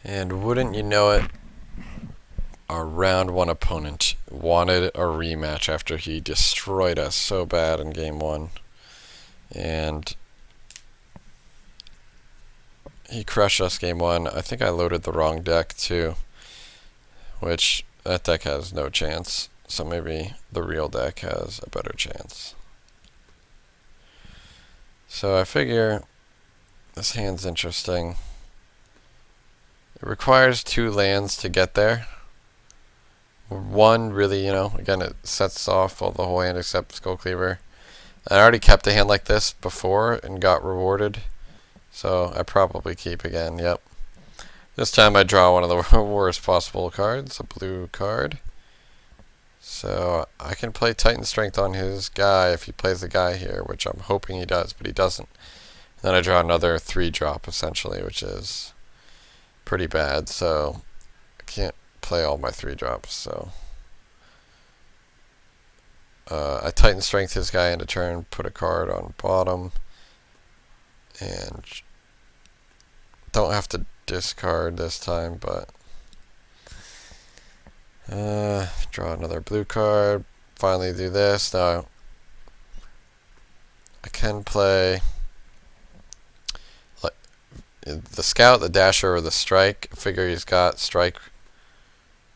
And wouldn't you know it, our round one opponent wanted a rematch after he destroyed us so bad in game one. And he crushed us game one. I think I loaded the wrong deck too, which that deck has no chance. So maybe the real deck has a better chance. So I figure this hand's interesting. It requires 2 lands to get there. One really, again, it sets off all the whole hand except Skull Cleaver. I already kept a hand like this before and got rewarded, so I probably keep again. Yep. This time I draw one of the worst possible cards, a blue card. So I can play Titan Strength on his guy if he plays the guy here, which I'm hoping he does, but he doesn't. And then I draw another 3-drop essentially, which is pretty bad, so I can't play all my 3-drops. So I Titan Strength his guy into turn, put a card on bottom, and don't have to discard this time, but draw another blue card. Finally do this. Now I can play like the Scout, the Dasher, or the Strike. I figure he's got Strike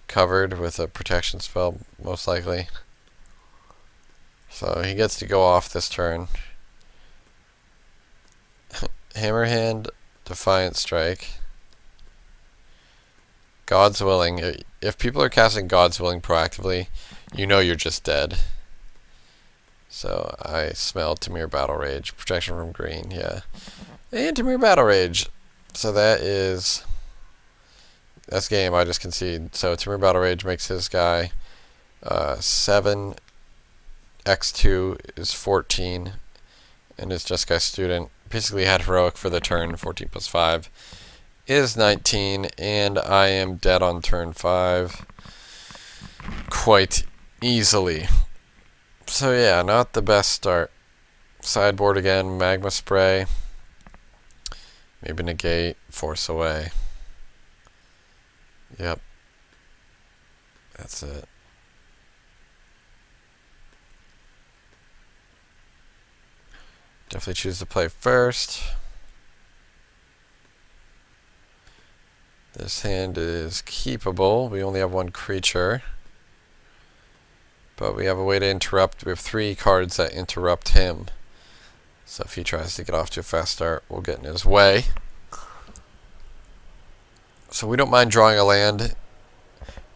covered with a protection spell, most likely. So he gets to go off this turn. Hammerhand, Defiant Strike. God's Willing. If people are casting God's Willing proactively, you know you're just dead. So I smell Tamir Battle Rage. Protection from green, yeah. And Tamir Battle Rage. So that's game. I just concede. So Tamir Battle Rage makes his guy 7. X2 is 14. And his Jeskai Student basically had Heroic for the turn. 14 plus 5 is 19. And I am dead on turn 5. Quite easily. So yeah, not the best start. Sideboard again, Magma Spray. Maybe negate, force away. Yep. That's it. Definitely choose to play first. This hand is keepable. We only have 1 creature. But we have a way to interrupt. We have 3 cards that interrupt him. So if he tries to get off to a fast start, we'll get in his way. So we don't mind drawing a land.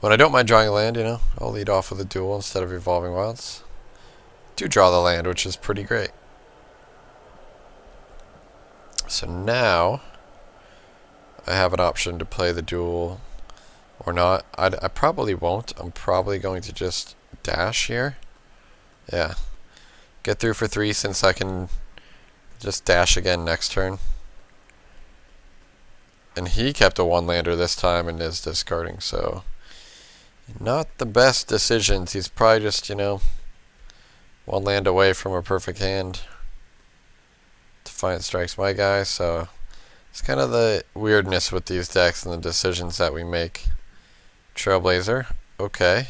When I don't mind drawing a land, I'll lead off with a duel instead of Evolving Wilds. Do draw the land, which is pretty great. So now I have an option to play the duel or not. I probably won't. I'm probably going to just dash here. Yeah. Get through for 3 since I can just dash again next turn. And he kept a 1-lander this time and is discarding, so not the best decisions. He's probably just, 1 land away from a perfect hand. Defiant Strike's my guy, so it's kind of the weirdness with these decks and the decisions that we make. Trailblazer, okay.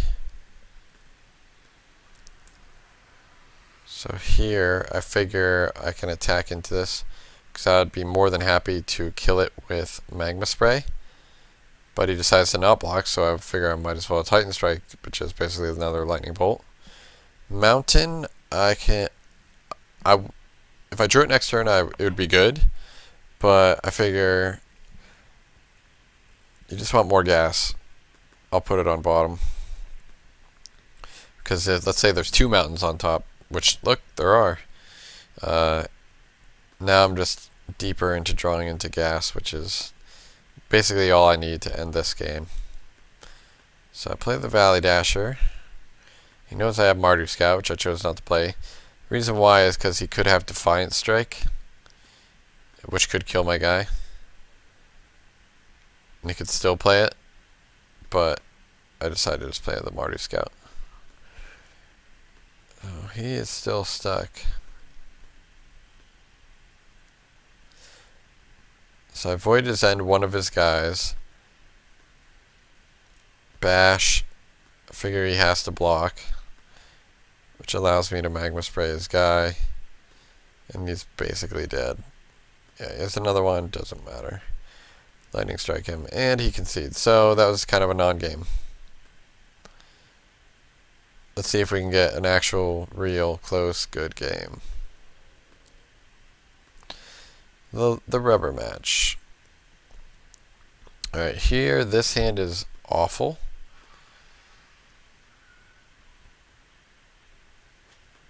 So here, I figure I can attack into this, because I'd be more than happy to kill it with Magma Spray. But he decides to not block, so I figure I might as well Titan Strike, which is basically another Lightning Bolt. Mountain, if I drew it next turn, it would be good. But I figure you just want more gas. I'll put it on bottom. Because let's say there's 2 mountains on top, which, look, there are. Now I'm just deeper into drawing into gas, which is basically all I need to end this game. So I play the Valley Dasher. He knows I have Mardu Scout, which I chose not to play. The reason why is because he could have Defiant Strike, which could kill my guy. And he could still play it, but I decided to just play the Mardu Scout. Oh, he is still stuck. So I void his end one of his guys. bash. I figure he has to block, which allows me to magma spray his guy, and he's basically dead. Yeah, he has another one, doesn't matter. Lightning strike him, and he concedes. So that was kind of a non-game. Let's see if we can get an actual, real, close, good game. The rubber match. Alright, here, this hand is awful.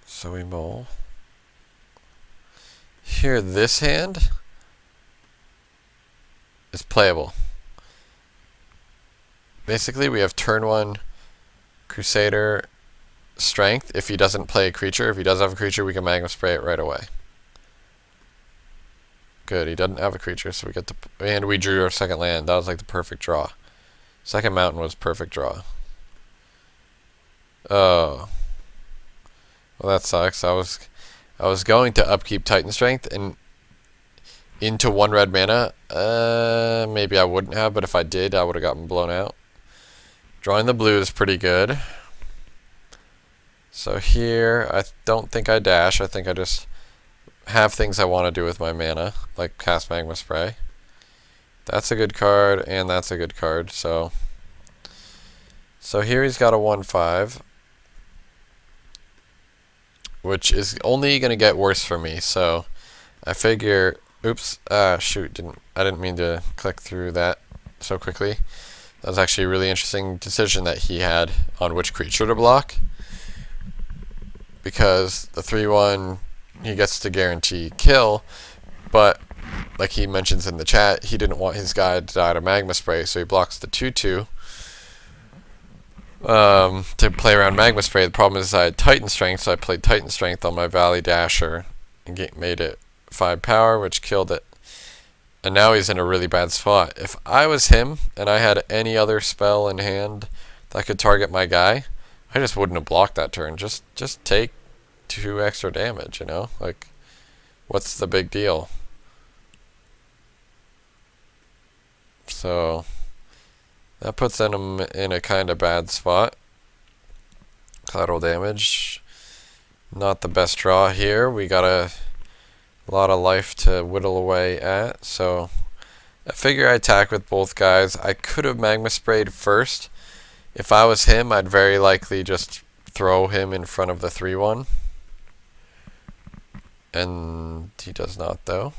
So we mull. Here, this hand is playable. Basically, we have turn 1 Crusader strength. If he doesn't play a creature, if he does have a creature, we can magma spray it right away. Good, he doesn't have a creature, so we get to... And we drew our second land. That was like the perfect draw. Second mountain was perfect draw. Oh. Well, that sucks. I was going to upkeep Titan Strength and into 1 red mana. Maybe I wouldn't have, but if I did, I would have gotten blown out. Drawing the blue is pretty good. So here, I don't think I dash. I think I just have things I want to do with my mana, like cast Magma Spray. That's a good card, and that's a good card. So here he's got a 1/5, which is only going to get worse for me. So I figure, oops, shoot, I didn't mean to click through that so quickly. That was actually a really interesting decision that he had on which creature to block, because the 3/1 he gets to guarantee kill, but like he mentions in the chat, he didn't want his guy to die to Magma Spray, so he blocks the 2/2 to play around Magma Spray. The problem is I had Titan Strength, so I played Titan Strength on my Valley Dasher and made it 5 power, which killed it. And now he's in a really bad spot. If I was him and I had any other spell in hand that could target my guy, I just wouldn't have blocked that turn. Just take 2 extra damage, you know? Like, what's the big deal? So that puts him in a kind of bad spot. Collateral damage. Not the best draw here. We got a lot of life to whittle away at. So I figure I attack with both guys. I could have Magma Sprayed first. If I was him, I'd very likely just throw him in front of the 3/1. And he does not, though.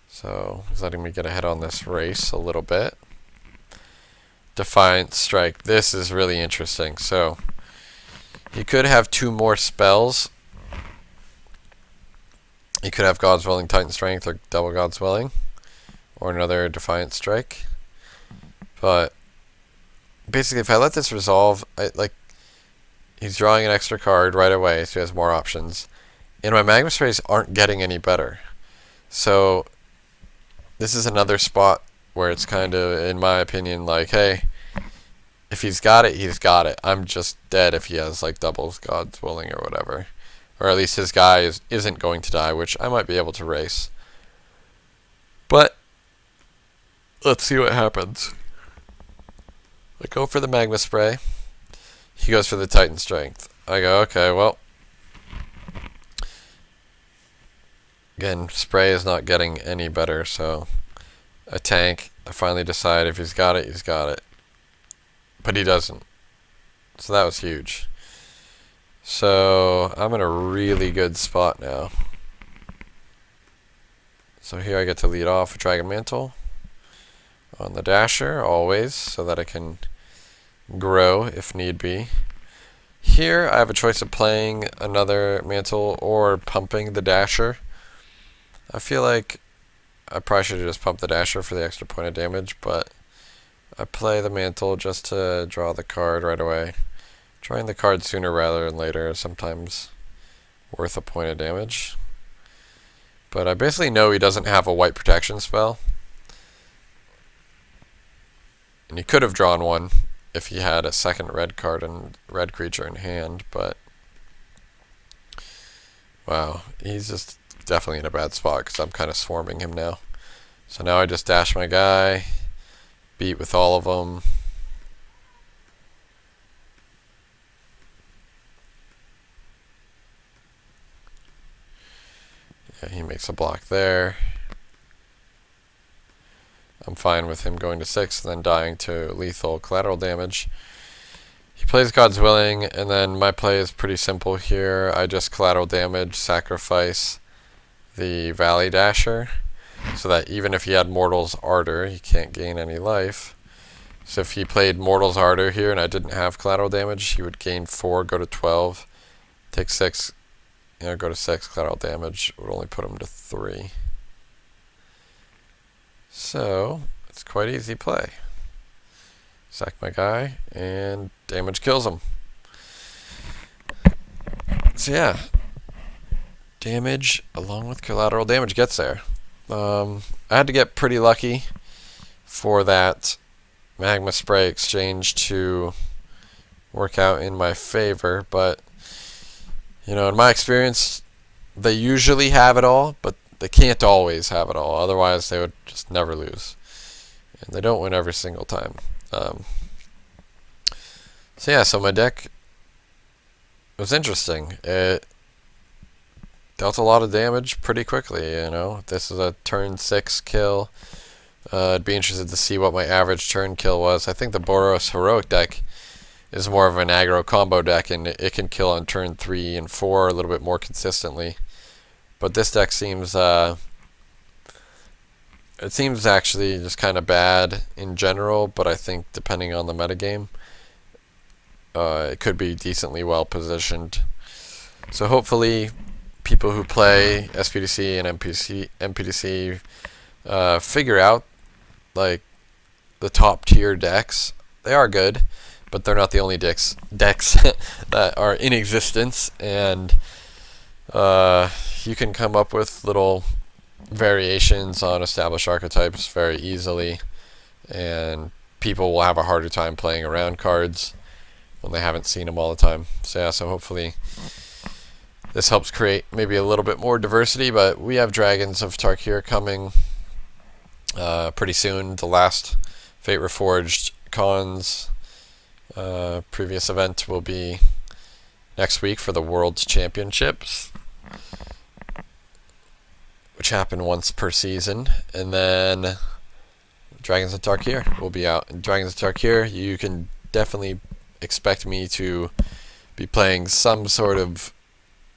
So he's letting me get ahead on this race a little bit. Defiant Strike. This is really interesting. So he could have 2 more spells. He could have God's Willing Titan Strength or double God's Willing, or another Defiant Strike. But basically, if I let this resolve, he's drawing an extra card right away, so he has more options. And my Magma Sprays aren't getting any better. So this is another spot where it's kind of, in my opinion, like, hey, if he's got it, he's got it. I'm just dead if he has like doubles God's Willing or whatever. Or at least his guy isn't going to die, which I might be able to race. But let's see what happens. I go for the Magma Spray. He goes for the Titan Strength. I go, okay, well, again, spray is not getting any better, so I tank. I finally decide if he's got it, he's got it. But he doesn't. So that was huge. So I'm in a really good spot now. So here I get to lead off with Dragon Mantle on the Dasher, always, so that I can grow if need be. Here I have a choice of playing another Mantle or pumping the Dasher. I feel like I probably should have just pumped the Dasher for the extra point of damage, but I play the Mantle just to draw the card right away. Drawing the card sooner rather than later is sometimes worth a point of damage. But I basically know he doesn't have a white protection spell. And he could have drawn one if he had a second red card and red creature in hand, but wow, he's just definitely in a bad spot because I'm kind of swarming him now. So now I just dash my guy, beat with all of them. Okay, he makes a block there. I'm fine with him going to 6 and then dying to lethal collateral damage. He plays God's Willing, and then my play is pretty simple here. I just collateral damage, sacrifice the Valley Dasher, so that even if he had Mortal's Ardor, he can't gain any life. So if he played Mortal's Ardor here and I didn't have collateral damage, he would gain 4, go to 12, take 6, go to 6, collateral damage would only put him to 3. So, it's quite easy play. Sack my guy, and damage kills him. So yeah, damage along with collateral damage gets there. I had to get pretty lucky for that Magma Spray exchange to work out in my favor, but in my experience, they usually have it all, but they can't always have it all. Otherwise, they would just never lose, and they don't win every single time. So yeah, so my deck was interesting. It dealt a lot of damage pretty quickly. This is a turn 6 kill. I'd be interested to see what my average turn kill was. I think the Boros Heroic deck is more of an aggro combo deck, and it can kill on turn 3 and 4 a little bit more consistently. But this deck seems it seems actually just kind of bad in general, but I think depending on the metagame, it could be decently well positioned. So hopefully people who play SPDC and MPDC figure out like the top tier decks. They are good, but they're not the only decks that are in existence, and you can come up with little variations on established archetypes very easily, and people will have a harder time playing around cards when they haven't seen them all the time. So yeah, so hopefully this helps create maybe a little bit more diversity, but we have Dragons of Tarkir coming pretty soon. The last Fate Reforged Cons previous event will be next week for the World Championships, which happen once per season, and then Dragons of Tarkir will be out. In Dragons of Tarkir, you can definitely expect me to be playing some sort of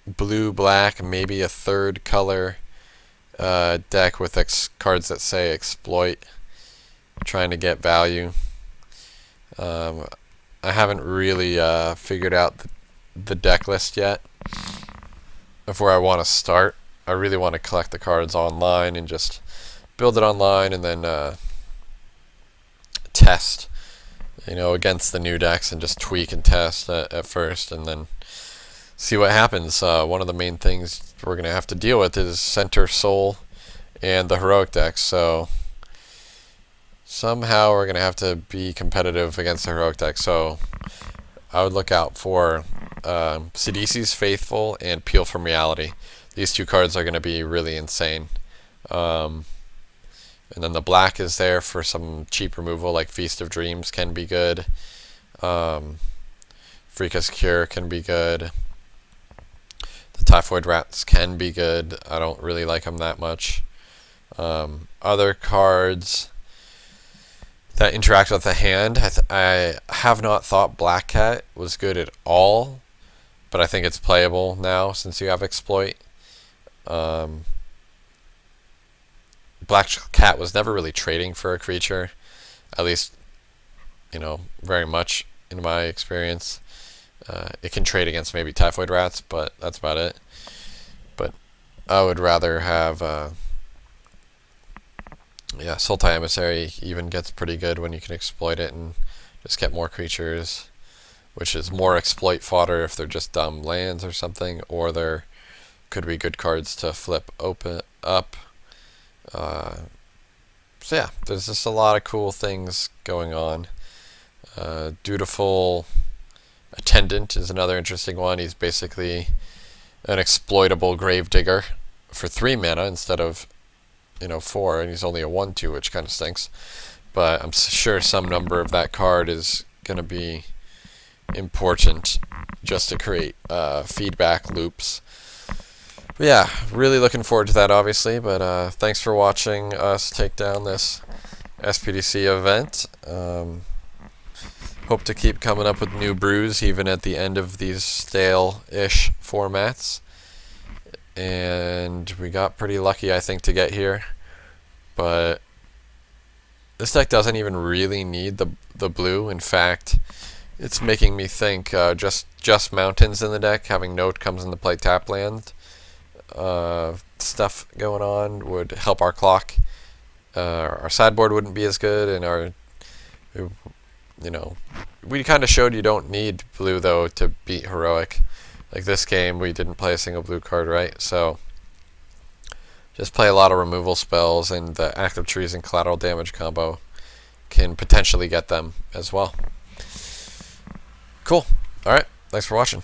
blue-black, maybe a third color deck with cards that say exploit, trying to get value. I haven't really figured out the deck list yet of where I want to start. I really want to collect the cards online and just build it online, and then test, against the new decks, and just tweak and test at first, and then see what happens. One of the main things we're going to have to deal with is Center Soul and the Heroic decks, so somehow we're going to have to be competitive against the Heroic deck. So I would look out for Sidisi's Faithful and Peel from Reality. These two cards are going to be really insane. And then the black is there for some cheap removal, like Feast of Dreams can be good. Freeka's Cure can be good. The Typhoid Rats can be good. I don't really like them that much. Other cards that interact with the hand, I have not thought Black Cat was good at all, but I think it's playable now since you have Exploit. Black Cat was never really trading for a creature, at least, very much in my experience. It can trade against maybe Typhoid Rats, but that's about it. But I would rather have, Sultai Emissary even gets pretty good when you can exploit it and just get more creatures, which is more exploit fodder if they're just dumb lands or something, or there could be good cards to flip open up. So yeah, there's just a lot of cool things going on. Dutiful Attendant is another interesting one. He's basically an exploitable Gravedigger for 3 mana instead of 4, and he's only a 1/2, which kind of stinks. But I'm sure some number of that card is going to be important just to create feedback loops. But yeah, really looking forward to that, obviously. But thanks for watching us take down this SPDC event. Hope to keep coming up with new brews even at the end of these stale-ish formats. And we got pretty lucky, I think, to get here. But this deck doesn't even really need the blue. In fact, it's making me think just mountains in the deck, having Note comes into play tap land. Stuff going on would help our clock. Our sideboard wouldn't be as good, and our, we kind of showed you don't need blue though to beat heroic. Like this game, we didn't play a single blue card, right? So just play a lot of removal spells, and the active trees and collateral damage combo can potentially get them as well. Cool. All right. Thanks for watching.